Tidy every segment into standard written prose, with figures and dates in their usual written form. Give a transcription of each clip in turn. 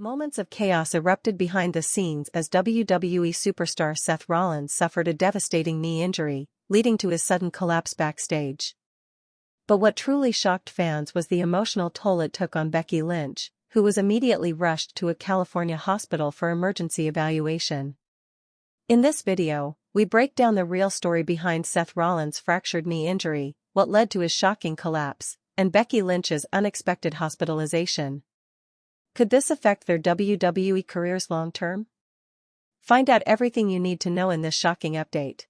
Moments of chaos erupted behind the scenes as WWE superstar Seth Rollins suffered a devastating knee injury, leading to his sudden collapse backstage. But what truly shocked fans was the emotional toll it took on Becky Lynch, who was immediately rushed to a California hospital for emergency evaluation. In this video, we break down the real story behind Seth Rollins' fractured knee injury, what led to his shocking collapse, and Becky Lynch's unexpected hospitalization. Could this affect their WWE careers long-term? Find out everything you need to know in this shocking update.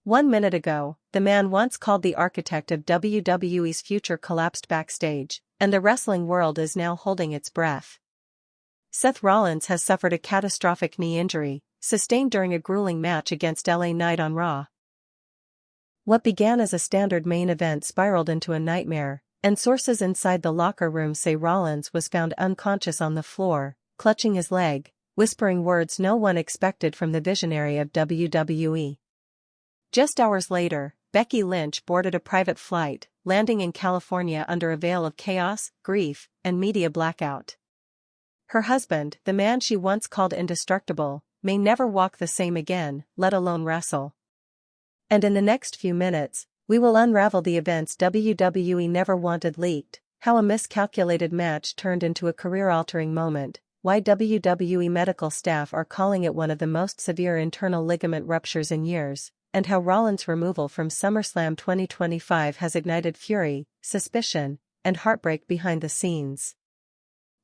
1 minute ago, the man once called the architect of WWE's future collapsed backstage, and the wrestling world is now holding its breath. Seth Rollins has suffered a catastrophic knee injury, sustained during a grueling match against LA Knight on Raw. What began as a standard main event spiraled into a nightmare, and sources inside the locker room say Rollins was found unconscious on the floor, clutching his leg, whispering words no one expected from the visionary of WWE. Just hours later, Becky Lynch boarded a private flight, landing in California under a veil of chaos, grief, and media blackout. Her husband, the man she once called indestructible, may never walk the same again, let alone wrestle. And in the next few minutes, we will unravel the events WWE never wanted leaked, how a miscalculated match turned into a career-altering moment, why WWE medical staff are calling it one of the most severe internal ligament ruptures in years, and how Rollins' removal from SummerSlam 2025 has ignited fury, suspicion, and heartbreak behind the scenes.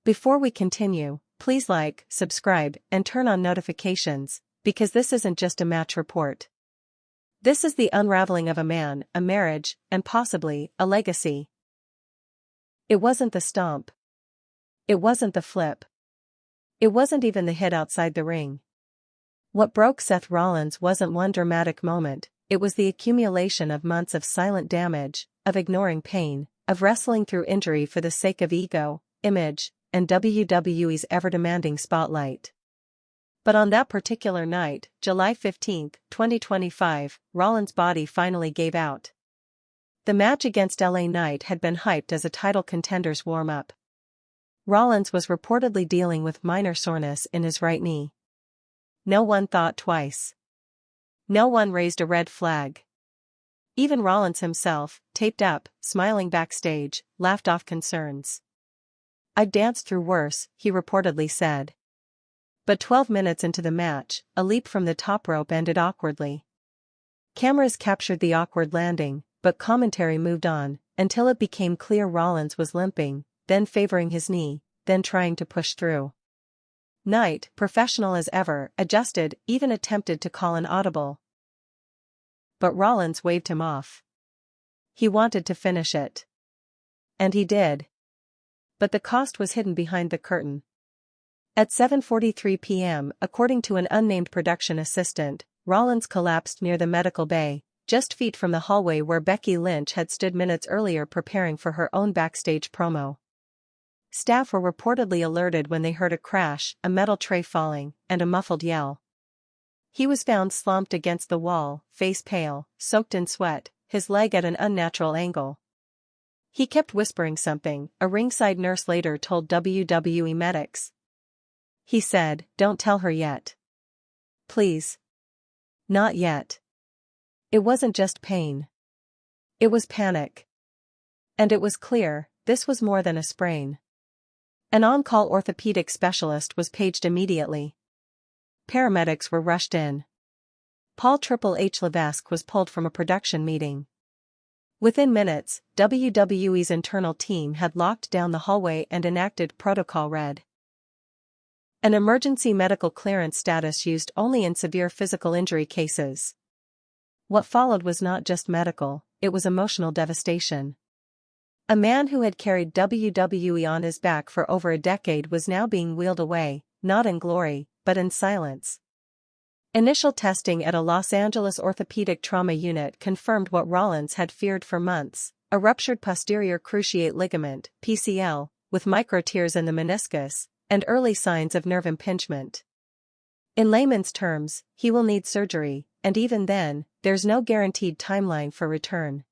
Before we continue, please like, subscribe, and turn on notifications, because this isn't just a match report. This is the unraveling of a man, a marriage, and possibly, a legacy. It wasn't the stomp. It wasn't the flip. It wasn't even the hit outside the ring. What broke Seth Rollins wasn't one dramatic moment, it was the accumulation of months of silent damage, of ignoring pain, of wrestling through injury for the sake of ego, image, and WWE's ever-demanding spotlight. But on that particular night, July 15, 2025, Rollins' body finally gave out. The match against LA Knight had been hyped as a title contender's warm-up. Rollins was reportedly dealing with minor soreness in his right knee. No one thought twice. No one raised a red flag. Even Rollins himself, taped up, smiling backstage, laughed off concerns. "I've danced through worse," he reportedly said. But 12 minutes into the match, a leap from the top rope ended awkwardly. Cameras captured the awkward landing, but commentary moved on, until it became clear Rollins was limping, then favoring his knee, then trying to push through. Knight, professional as ever, adjusted, even attempted to call an audible. But Rollins waved him off. He wanted to finish it. And he did. But the cost was hidden behind the curtain. At 7:43 p.m., according to an unnamed production assistant, Rollins collapsed near the medical bay, just feet from the hallway where Becky Lynch had stood minutes earlier preparing for her own backstage promo. Staff were reportedly alerted when they heard a crash, a metal tray falling, and a muffled yell. He was found slumped against the wall, face pale, soaked in sweat, his leg at an unnatural angle. He kept whispering something, a ringside nurse later told WWE medics. He said, "Don't tell her yet. Please. Not yet." It wasn't just pain. It was panic. And it was clear, this was more than a sprain. An on-call orthopedic specialist was paged immediately. Paramedics were rushed in. Paul Triple H Levesque was pulled from a production meeting. Within minutes, WWE's internal team had locked down the hallway and enacted Protocol Red. An emergency medical clearance status used only in severe physical injury cases. What followed was not just medical, it was emotional devastation. A man who had carried WWE on his back for over a decade was now being wheeled away, not in glory, but in silence. Initial testing at a Los Angeles orthopedic trauma unit confirmed what Rollins had feared for months, a ruptured posterior cruciate ligament, PCL, with microtears in the meniscus, and early signs of nerve impingement. In layman's terms, he will need surgery, and even then, there's no guaranteed timeline for return.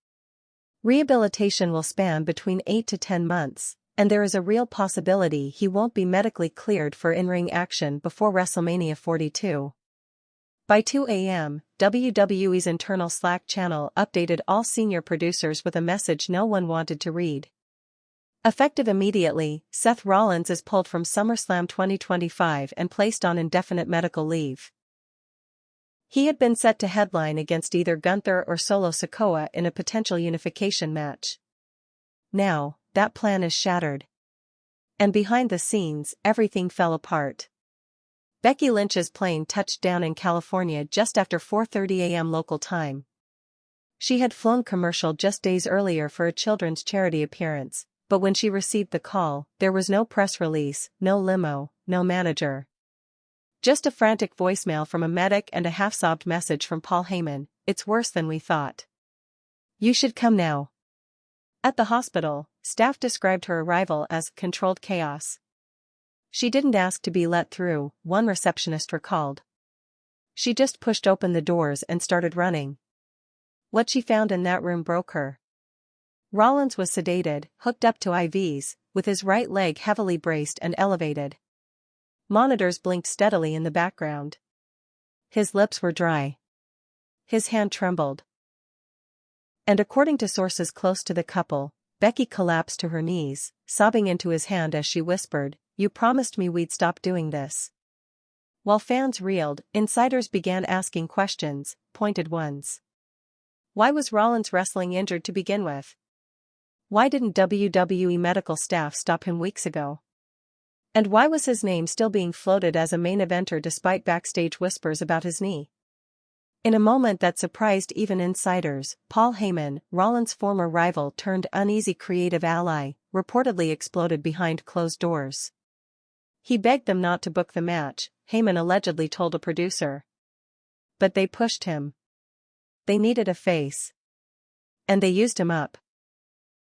Rehabilitation will span between 8 to 10 months, And there is a real possibility he won't be medically cleared for in-ring action before WrestleMania 42. By 2 a.m., WWE's internal Slack channel updated all senior producers with a message no one wanted to read. Effective immediately, Seth Rollins is pulled from SummerSlam 2025 and placed on indefinite medical leave. He had been set to headline against either Gunther or Solo Sikoa in a potential unification match. Now, that plan is shattered. And behind the scenes, everything fell apart. Becky Lynch's plane touched down in California just after 4:30 a.m. local time. She had flown commercial just days earlier for a children's charity appearance, but when she received the call, there was no press release, no limo, no manager. Just a frantic voicemail from a medic and a half-sobbed message from Paul Heyman, "It's worse than we thought. You should come now." At the hospital, staff described her arrival as controlled chaos. She didn't ask to be let through, one receptionist recalled. She just pushed open the doors and started running. What she found in that room broke her. Rollins was sedated, hooked up to IVs, with his right leg heavily braced and elevated. Monitors blinked steadily in the background. His lips were dry. His hand trembled. And according to sources close to the couple, Becky collapsed to her knees, sobbing into his hand as she whispered, "You promised me we'd stop doing this." While fans reeled, insiders began asking questions, pointed ones. Why was Rollins wrestling injured to begin with? Why didn't WWE medical staff stop him weeks ago? And why was his name still being floated as a main eventer despite backstage whispers about his knee? In a moment that surprised even insiders, Paul Heyman, Rollins' former rival turned uneasy creative ally, reportedly exploded behind closed doors. He begged them not to book the match, Heyman allegedly told a producer. But they pushed him. They needed a face. And they used him up.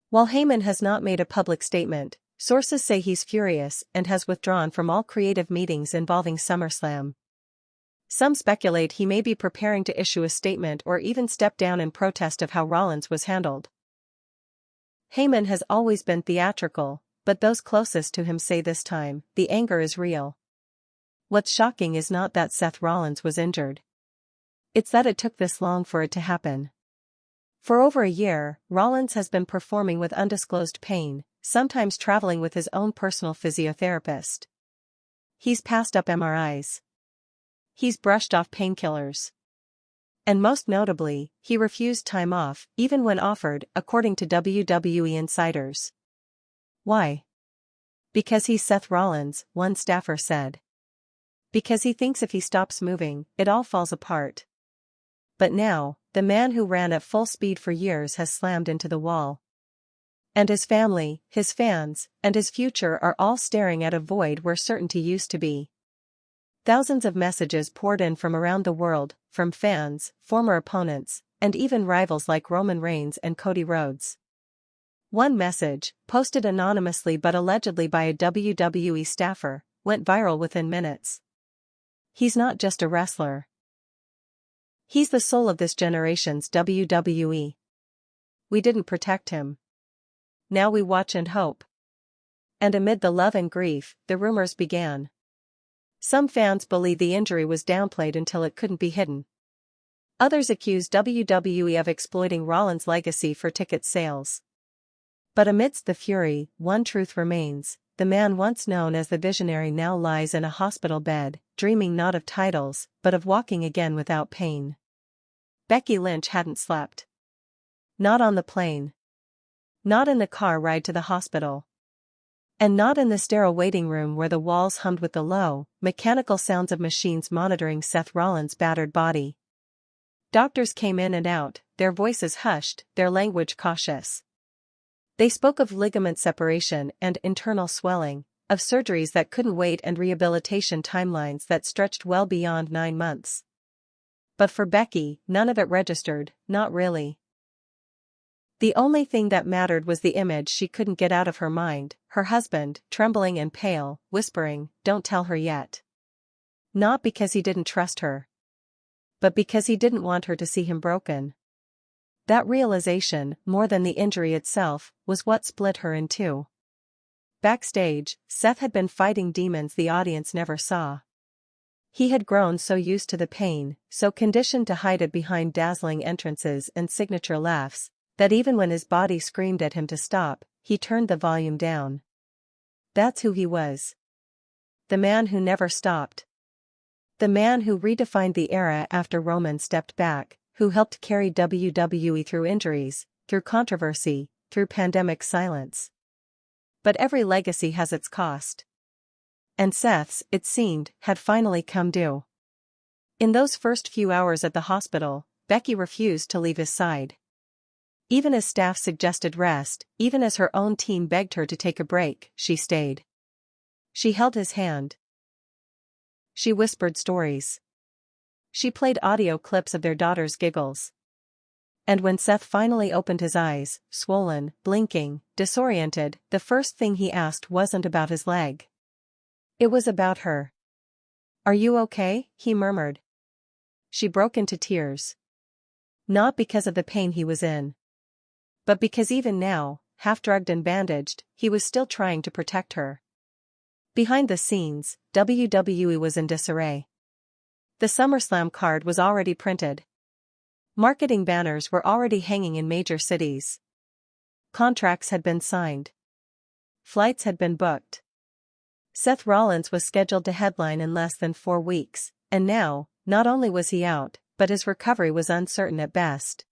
While Heyman has not made a public statement, sources say he's furious and has withdrawn from all creative meetings involving SummerSlam. Some speculate he may be preparing to issue a statement or even step down in protest of how Rollins was handled. Heyman has always been theatrical, but those closest to him say this time, the anger is real. What's shocking is not that Seth Rollins was injured. It's that it took this long for it to happen. For over a year, Rollins has been performing with undisclosed pain, sometimes traveling with his own personal physiotherapist. He's passed up MRIs. He's brushed off painkillers. And most notably, he refused time off, even when offered, according to WWE insiders. Why? Because he's Seth Rollins, one staffer said. Because he thinks if he stops moving, it all falls apart. But now, the man who ran at full speed for years has slammed into the wall. And his family, his fans, and his future are all staring at a void where certainty used to be. Thousands of messages poured in from around the world, from fans, former opponents, and even rivals like Roman Reigns and Cody Rhodes. One message, posted anonymously but allegedly by a WWE staffer, went viral within minutes. He's not just a wrestler. He's the soul of this generation's WWE. We didn't protect him. Now we watch and hope. And amid the love and grief, the rumors began. Some fans believe the injury was downplayed until it couldn't be hidden. Others accuse WWE of exploiting Rollins' legacy for ticket sales. But amidst the fury, one truth remains: the man once known as the Visionary now lies in a hospital bed, dreaming not of titles, but of walking again without pain. Becky Lynch hadn't slept. Not on the plane. Not in the car ride to the hospital. And not in the sterile waiting room where the walls hummed with the low, mechanical sounds of machines monitoring Seth Rollins' battered body. Doctors came in and out, their voices hushed, their language cautious. They spoke of ligament separation and internal swelling, of surgeries that couldn't wait and rehabilitation timelines that stretched well beyond 9 months. But for Becky, none of it registered, not really. The only thing that mattered was the image she couldn't get out of her mind, her husband, trembling and pale, whispering, "Don't tell her yet." Not because he didn't trust her, but because he didn't want her to see him broken. That realization, more than the injury itself, was what split her in two. Backstage, Seth had been fighting demons the audience never saw. He had grown so used to the pain, so conditioned to hide it behind dazzling entrances and signature laughs, that even when his body screamed at him to stop, he turned the volume down. That's who he was. The man who never stopped. The man who redefined the era after Roman stepped back, who helped carry WWE through injuries, through controversy, through pandemic silence. But every legacy has its cost. And Seth's, it seemed, had finally come due. In those first few hours at the hospital, Becky refused to leave his side. Even as staff suggested rest, even as her own team begged her to take a break, she stayed. She held his hand. She whispered stories. She played audio clips of their daughter's giggles. And when Seth finally opened his eyes, swollen, blinking, disoriented, the first thing he asked wasn't about his leg. It was about her. "Are you okay?" he murmured. She broke into tears. Not because of the pain he was in, but because even now, half-drugged and bandaged, he was still trying to protect her. Behind the scenes, WWE was in disarray. The SummerSlam card was already printed. Marketing banners were already hanging in major cities. Contracts had been signed. Flights had been booked. Seth Rollins was scheduled to headline in less than 4 weeks, and now, not only was he out, but his recovery was uncertain at best.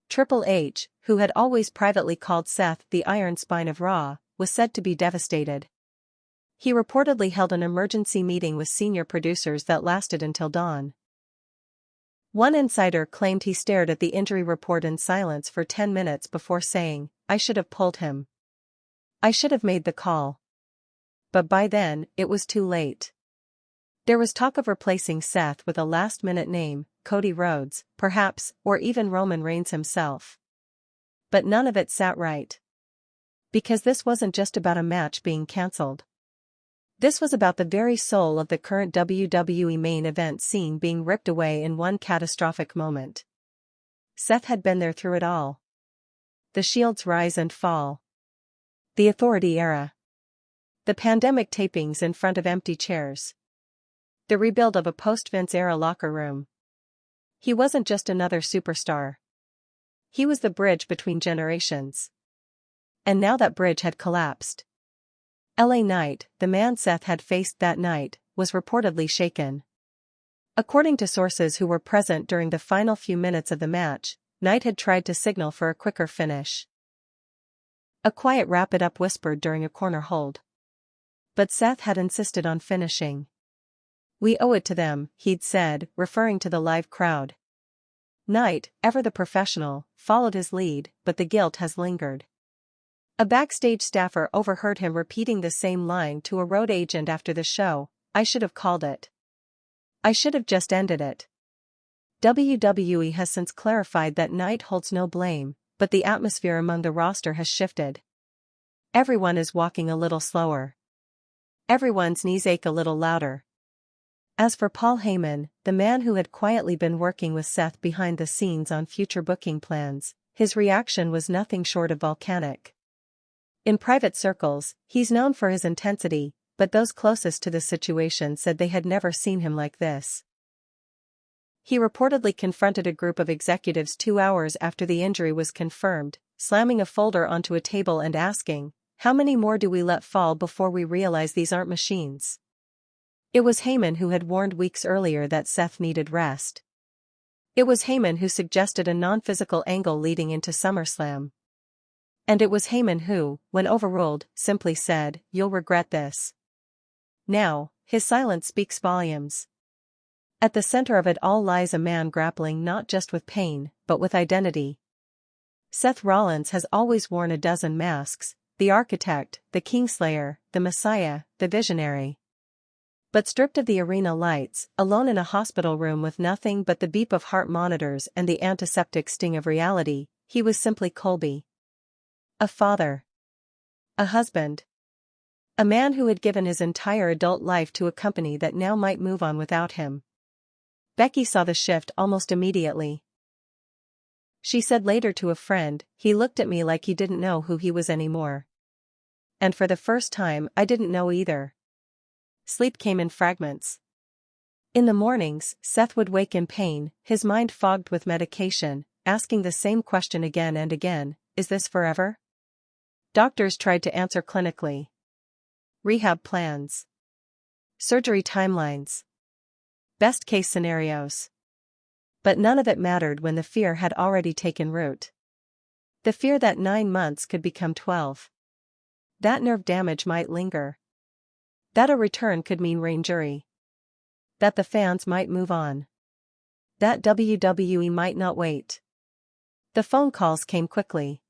Triple H, who had always privately called Seth the Iron Spine of Raw, was said to be devastated. He reportedly held an emergency meeting with senior producers that lasted until dawn. One insider claimed he stared at the injury report in silence for 10 minutes before saying, "I should have pulled him. I should have made the call." But by then, it was too late. There was talk of replacing Seth with a last-minute name, Cody Rhodes, perhaps, or even Roman Reigns himself. But none of it sat right. Because this wasn't just about a match being cancelled. This was about the very soul of the current WWE main event scene being ripped away in one catastrophic moment. Seth had been there through it all. The Shield's rise and fall. The Authority era. The pandemic tapings in front of empty chairs. The rebuild of a post-Vince era locker room. He wasn't just another superstar. He was the bridge between generations. And now that bridge had collapsed. LA Knight, the man Seth had faced that night, was reportedly shaken. According to sources who were present during the final few minutes of the match, Knight had tried to signal for a quicker finish. A quiet wrap it up whispered during a corner hold. But Seth had insisted on finishing. "We owe it to them," he'd said, referring to the live crowd. Knight, ever the professional, followed his lead, but the guilt has lingered. A backstage staffer overheard him repeating the same line to a road agent after the show, "I should have called it. I should have just ended it." WWE has since clarified that Knight holds no blame, but the atmosphere among the roster has shifted. Everyone is walking a little slower. Everyone's knees ache a little louder. As for Paul Heyman, the man who had quietly been working with Seth behind the scenes on future booking plans, his reaction was nothing short of volcanic. In private circles, he's known for his intensity, but those closest to the situation said they had never seen him like this. He reportedly confronted a group of executives 2 hours after the injury was confirmed, slamming a folder onto a table and asking, "How many more do we let fall before we realize these aren't machines?" It was Heyman who had warned weeks earlier that Seth needed rest. It was Heyman who suggested a non-physical angle leading into SummerSlam. And it was Heyman who, when overruled, simply said, "You'll regret this." Now, his silence speaks volumes. At the center of it all lies a man grappling not just with pain, but with identity. Seth Rollins has always worn a dozen masks: the architect, the Kingslayer, the Messiah, the visionary. But stripped of the arena lights, alone in a hospital room with nothing but the beep of heart monitors and the antiseptic sting of reality, he was simply Colby. A father. A husband. A man who had given his entire adult life to a company that now might move on without him. Becky saw the shift almost immediately. She said later to a friend, "He looked at me like he didn't know who he was anymore." And for the first time I didn't know either. Sleep came in fragments. In the mornings, Seth would wake in pain, his mind fogged with medication, asking the same question again and again, is this forever? Doctors tried to answer clinically. Rehab plans. Surgery timelines. Best case scenarios. But none of it mattered when the fear had already taken root. The fear that 9 months could become 12. That nerve damage might linger. That a return could mean re-injury. That the fans might move on. That WWE might not wait. The phone calls came quickly.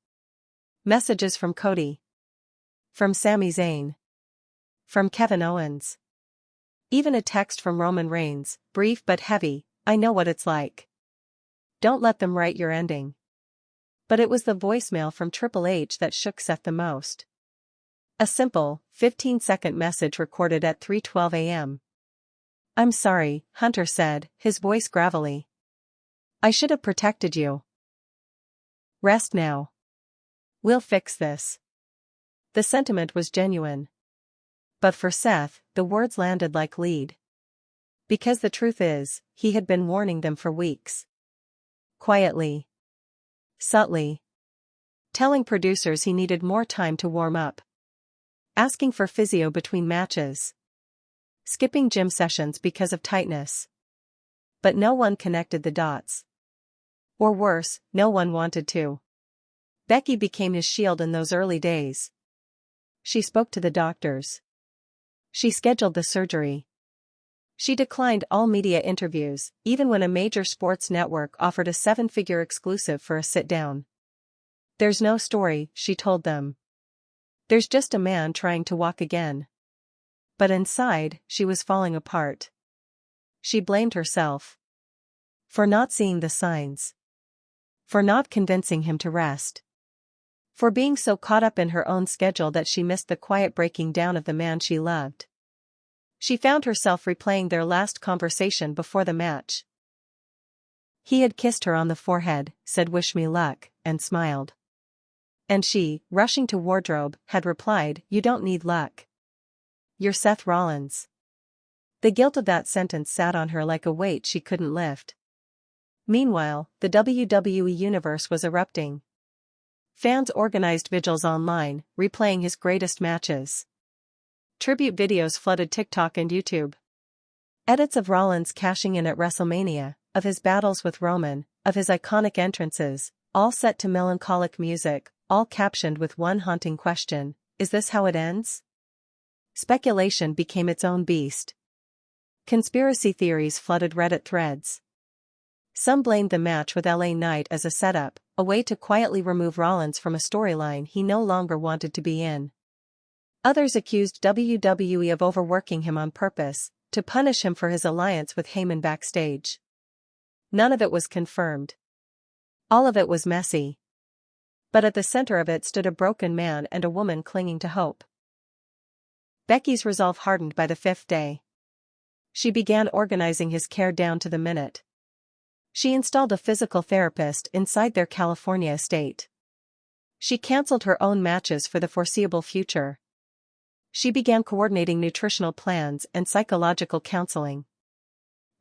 Messages from Cody. From Sami Zayn. From Kevin Owens. Even a text from Roman Reigns, brief but heavy, I know what it's like. Don't let them write your ending. But it was the voicemail from Triple H that shook Seth the most. A simple, 15-second message recorded at 3:12 a.m. I'm sorry, Hunter said, his voice gravelly. I should have protected you. Rest now. We'll fix this. The sentiment was genuine. But for Seth, the words landed like lead. Because the truth is, he had been warning them for weeks. Quietly. Subtly. Telling producers he needed more time to warm up. Asking for physio between matches. Skipping gym sessions because of tightness. But no one connected the dots. Or worse, no one wanted to. Becky became his shield in those early days. She spoke to the doctors. She scheduled the surgery. She declined all media interviews, even when a major sports network offered a 7-figure exclusive for a sit-down. There's no story, she told them. There's just a man trying to walk again. But inside, she was falling apart. She blamed herself. For not seeing the signs. For not convincing him to rest. For being so caught up in her own schedule that she missed the quiet breaking down of the man she loved. She found herself replaying their last conversation before the match. He had kissed her on the forehead, said wish me luck, and smiled. And she, rushing to wardrobe, had replied, you don't need luck. You're Seth Rollins. The guilt of that sentence sat on her like a weight she couldn't lift. Meanwhile, the WWE Universe was erupting. Fans organized vigils online, replaying his greatest matches. Tribute videos flooded TikTok and YouTube. Edits of Rollins cashing in at WrestleMania, of his battles with Roman, of his iconic entrances, all set to melancholic music, all captioned with one haunting question, is this how it ends? Speculation became its own beast. Conspiracy theories flooded Reddit threads. Some blamed the match with LA Knight as a setup, a way to quietly remove Rollins from a storyline he no longer wanted to be in. Others accused WWE of overworking him on purpose, to punish him for his alliance with Heyman backstage. None of it was confirmed. All of it was messy. But at the center of it stood a broken man and a woman clinging to hope. Becky's resolve hardened by the 5th day. She began organizing his care down to the minute. She installed a physical therapist inside their California estate. She canceled her own matches for the foreseeable future. She began coordinating nutritional plans and psychological counseling.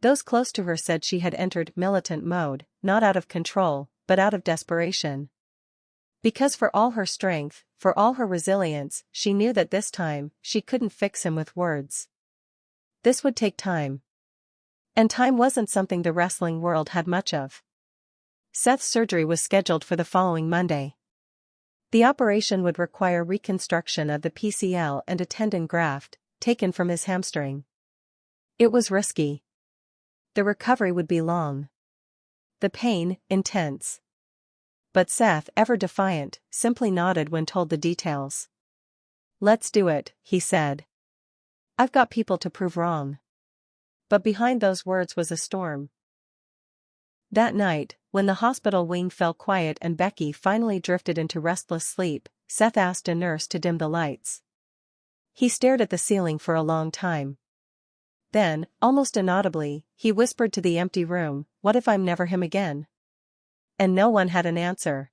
Those close to her said she had entered militant mode, not out of control, but out of desperation. Because for all her strength, for all her resilience, she knew that this time, she couldn't fix him with words. This would take time. And time wasn't something the wrestling world had much of. Seth's surgery was scheduled for the following Monday. The operation would require reconstruction of the PCL and a tendon graft, taken from his hamstring. It was risky. The recovery would be long. The pain, intense. But Seth, ever defiant, simply nodded when told the details. Let's do it, he said. I've got people to prove wrong. But behind those words was a storm. That night, when the hospital wing fell quiet and Becky finally drifted into restless sleep, Seth asked a nurse to dim the lights. He stared at the ceiling for a long time. Then, almost inaudibly, he whispered to the empty room, what if I'm never him again? And no one had an answer.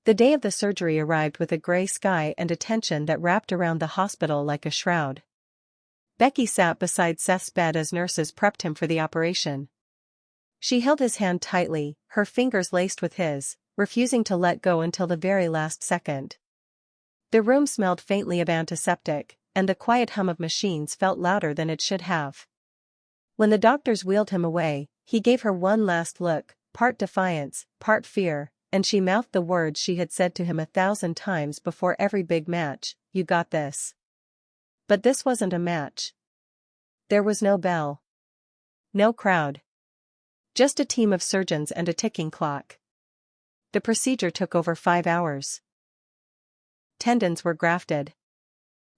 The day of the surgery arrived with a gray sky and a tension that wrapped around the hospital like a shroud. Becky sat beside Seth's bed as nurses prepped him for the operation. She held his hand tightly, her fingers laced with his, refusing to let go until the very last second. The room smelled faintly of antiseptic, and the quiet hum of machines felt louder than it should have. When the doctors wheeled him away, he gave her one last look, part defiance, part fear, and she mouthed the words she had said to him 1,000 times before every big match, "You got this." But this wasn't a match. There was no bell. No crowd. Just a team of surgeons and a ticking clock. The procedure took over 5 hours. Tendons were grafted.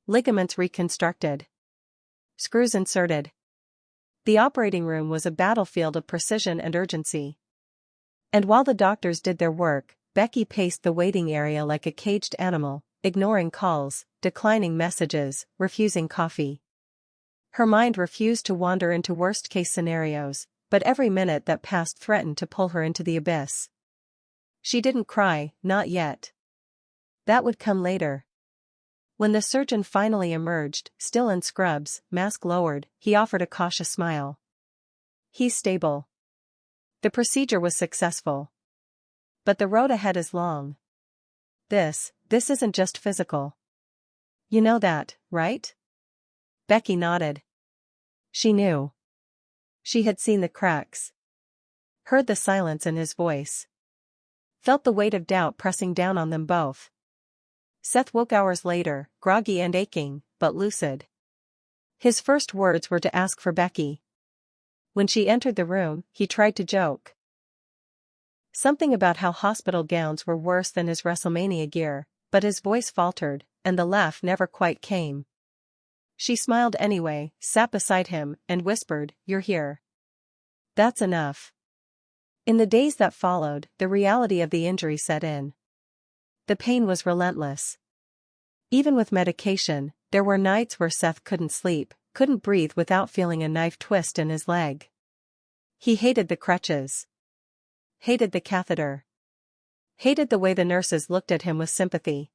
Ligaments reconstructed. Screws inserted. The operating room was a battlefield of precision and urgency. And while the doctors did their work, Becky paced the waiting area like a caged animal, ignoring calls, declining messages, refusing coffee. Her mind refused to wander into worst-case scenarios, but every minute that passed threatened to pull her into the abyss. She didn't cry, not yet. That would come later. When the surgeon finally emerged, still in scrubs, mask lowered, he offered a cautious smile. "He's stable." The procedure was successful. But the road ahead is long. This isn't just physical. You know that, right? Becky nodded. She knew. She had seen the cracks. Heard the silence in his voice. Felt the weight of doubt pressing down on them both. Seth woke hours later, groggy and aching, but lucid. His first words were to ask for Becky. When she entered the room, he tried to joke. Something about how hospital gowns were worse than his WrestleMania gear, but his voice faltered, and the laugh never quite came. She smiled anyway, sat beside him, and whispered, "You're here." That's enough. In the days that followed, the reality of the injury set in. The pain was relentless. Even with medication, there were nights where Seth couldn't sleep, couldn't breathe without feeling a knife twist in his leg. He hated the crutches. Hated the catheter. Hated the way the nurses looked at him with sympathy.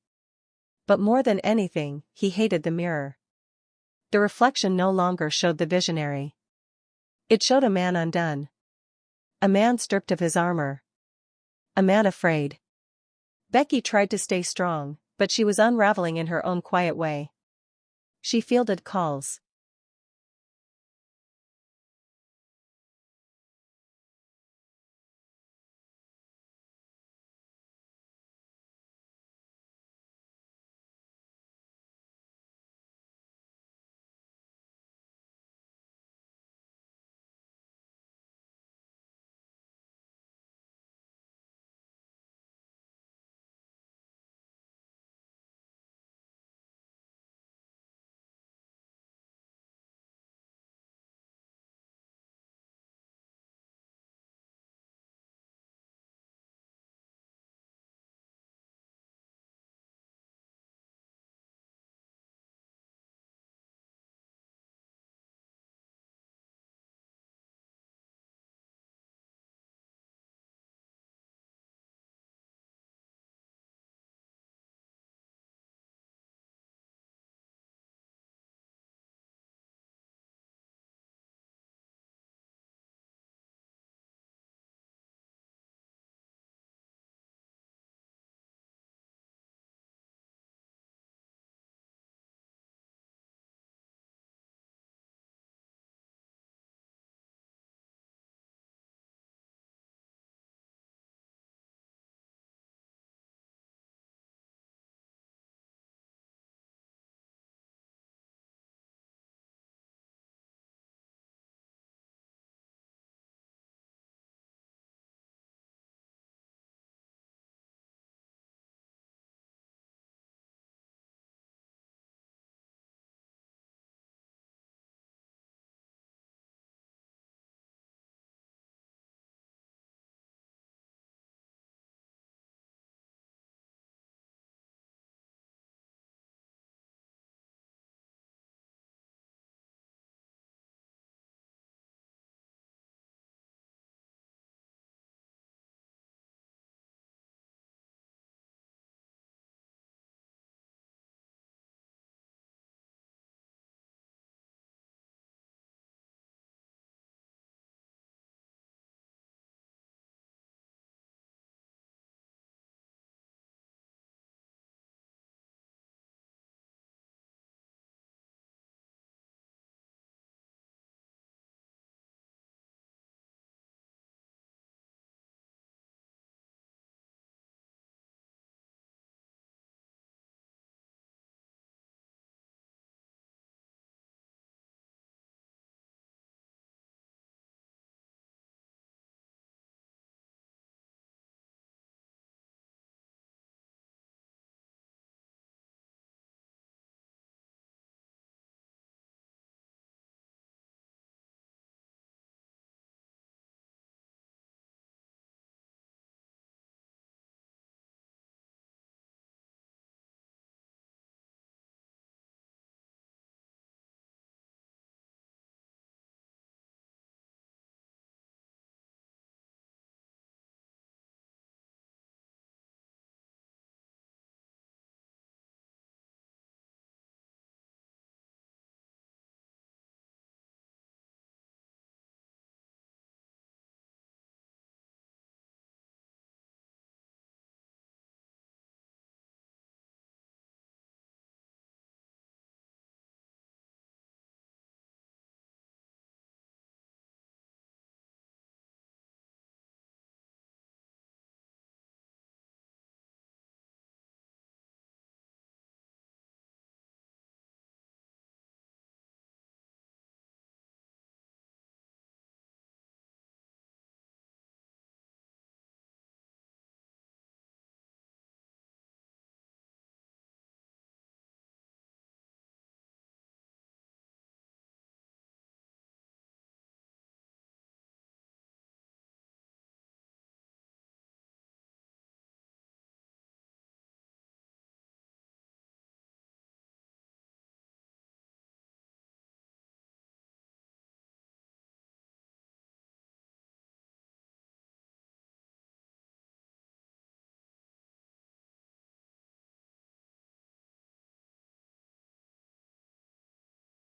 But more than anything, he hated the mirror. The reflection no longer showed the visionary. It showed a man undone. A man stripped of his armor. A man afraid. Becky tried to stay strong, but she was unraveling in her own quiet way. She fielded calls.